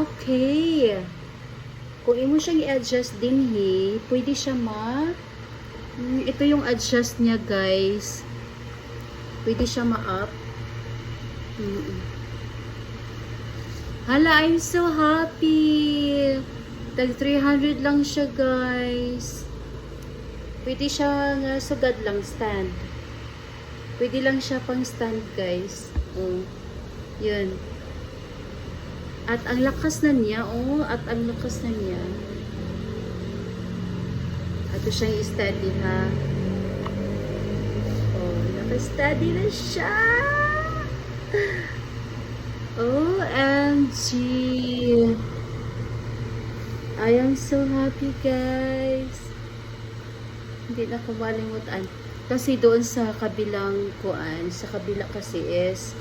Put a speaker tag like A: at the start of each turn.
A: Okay. Kung imo siyang i-adjust din pwede siya ito yung adjust niya, guys. Pwede siya ma-up. Hala, I'm so happy. Tag 300 lang siya, guys. Pwede siya nga sugad lang stand. Pwede lang siya pang stand, guys. Yun. At ang lakas na niya, at ang lakas na niya. Ato siyang i-steady, ha. Naka-steady na siya. OMG. I am so happy, guys. Hindi na ko malimutan. Kasi doon sa kabilang kuan, sa kabila kasi is